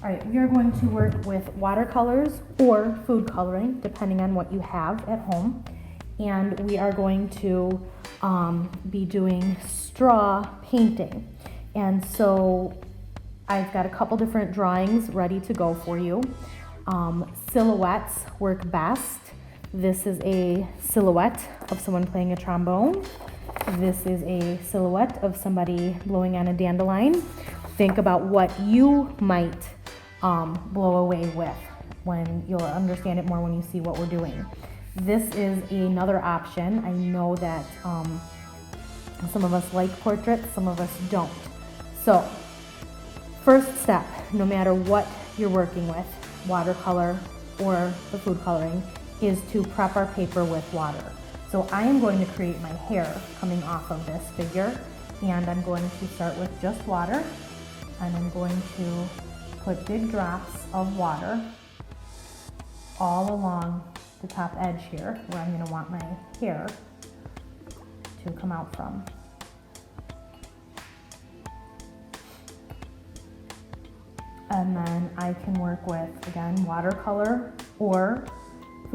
All right, we are going to work with watercolors or food coloring, depending on what you have at home. And we are going to be doing straw painting. And so I've got a couple different drawings ready to go for you. Silhouettes work best. This is a silhouette of someone playing a trombone. This is a silhouette of somebody blowing on a dandelion. Think about what you might blow away with. When you'll understand it more when you see what we're doing. This is another option. I know that some of us like portraits, some of us don't. So, first step, no matter what you're working with, watercolor or the food coloring, is to prep our paper with water. So I am going to create my hair coming off of this figure, and I'm going to start with just water, and I'm going to put big drops of water all along the top edge here, where I'm going to want my hair to come out from. And then I can work with, again, watercolor or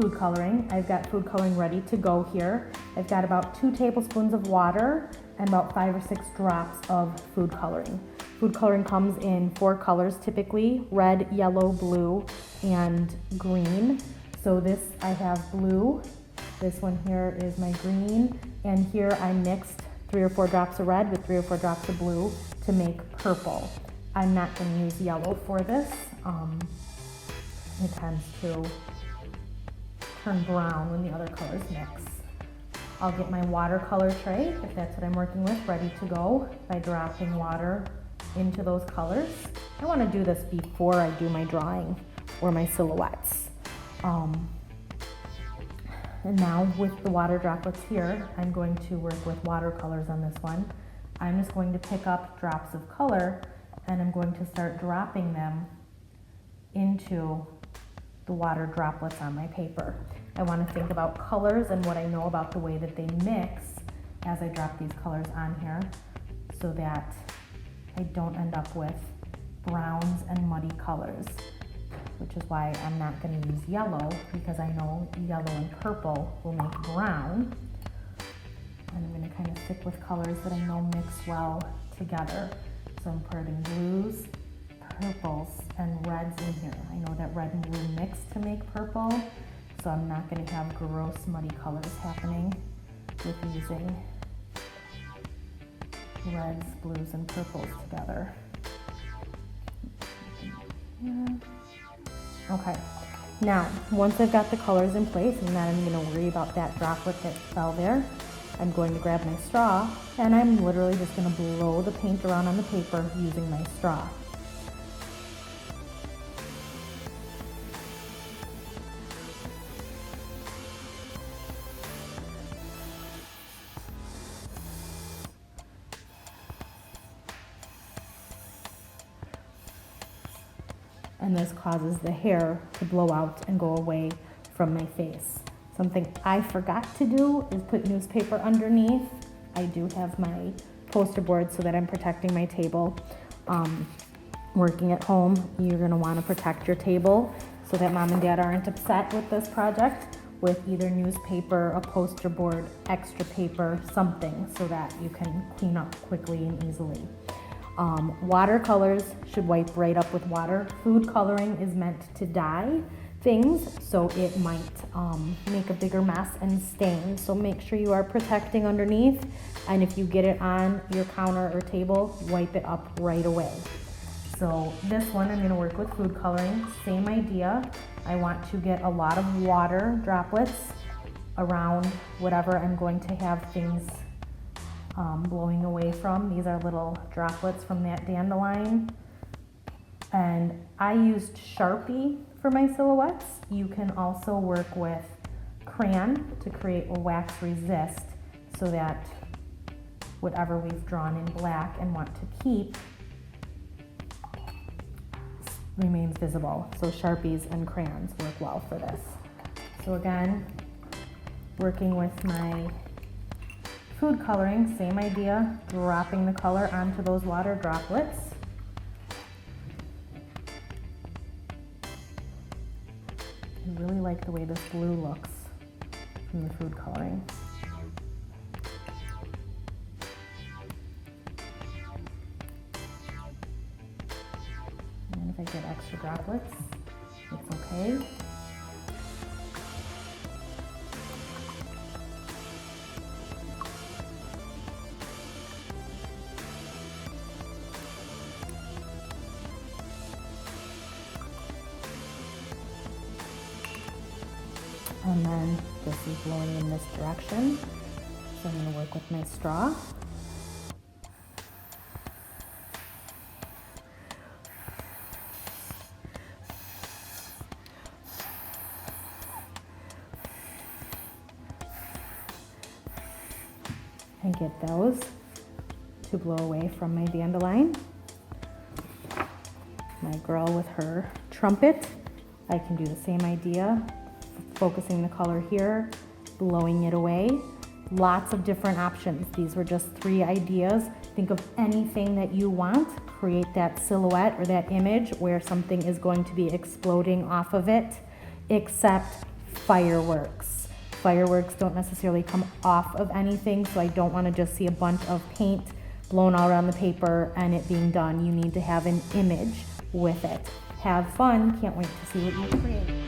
food coloring. I've got food coloring ready to go here. I've got about 2 tablespoons of water and about 5 or 6 drops of food coloring. Food coloring comes in 4 colors typically: red, yellow, blue, and green. So this, I have blue. This one here is my green. And here I mixed 3 or 4 drops of red with 3 or 4 drops of blue to make purple. I'm not going to use yellow for this. It tends to turn brown when the other colors mix. I'll get my watercolor tray, if that's what I'm working with, ready to go by dropping water into those colors. I want to do this before I do my drawing or my silhouettes. And now with the water droplets here, I'm going to work with watercolors on this one. I'm just going to pick up drops of color and I'm going to start dropping them into the water droplets on my paper. I want to think about colors and what I know about the way that they mix as I drop these colors on here, so that I don't end up with browns and muddy colors, which is why I'm not going to use yellow, because I know yellow and purple will make brown. And I'm going to kind of stick with colors that I know mix well together. So I'm putting blues, purples, and reds in here. I know that red and blue mix to make purple, so I'm not going to have gross muddy colors happening with using reds, blues, and purples together. Okay, now once I've got the colors in place, and then I'm going to worry about that droplet that fell there, I'm going to grab my straw, and I'm literally just going to blow the paint around on the paper using my straw. And this causes the hair to blow out and go away from my face. Something I forgot to do is put newspaper underneath. I do have my poster board so that I'm protecting my table. Working at home, you're gonna wanna protect your table so that mom and dad aren't upset with this project, with either newspaper, a poster board, extra paper, something, so that you can clean up quickly and easily. Watercolors should wipe right up with water. Food coloring is meant to dye things, so it might make a bigger mess and stain. So make sure you are protecting underneath, and if you get it on your counter or table, wipe it up right away. So this one, I'm going to work with food coloring. Same idea. I want to get a lot of water droplets around whatever I'm going to have things blowing away from. These are little droplets from that dandelion. And I used Sharpie for my silhouettes. You can also work with crayon to create a wax resist, so that whatever we've drawn in black and want to keep remains visible. So Sharpies and crayons work well for this. So again, working with my food coloring, same idea, dropping the color onto those water droplets. I really like the way this blue looks from the food coloring. And if I get extra droplets, it's okay. And then this is blowing in this direction. So I'm going to work with my straw. And get those to blow away from my dandelion. My girl with her trumpet, I can do the same idea. Focusing the color here, blowing it away. Lots of different options. These were just 3 ideas. Think of anything that you want. Create that silhouette or that image where something is going to be exploding off of it, except fireworks. Fireworks don't necessarily come off of anything, so I don't want to just see a bunch of paint blown out on the paper and it being done. You need to have an image with it. Have fun. Can't wait to see what you create.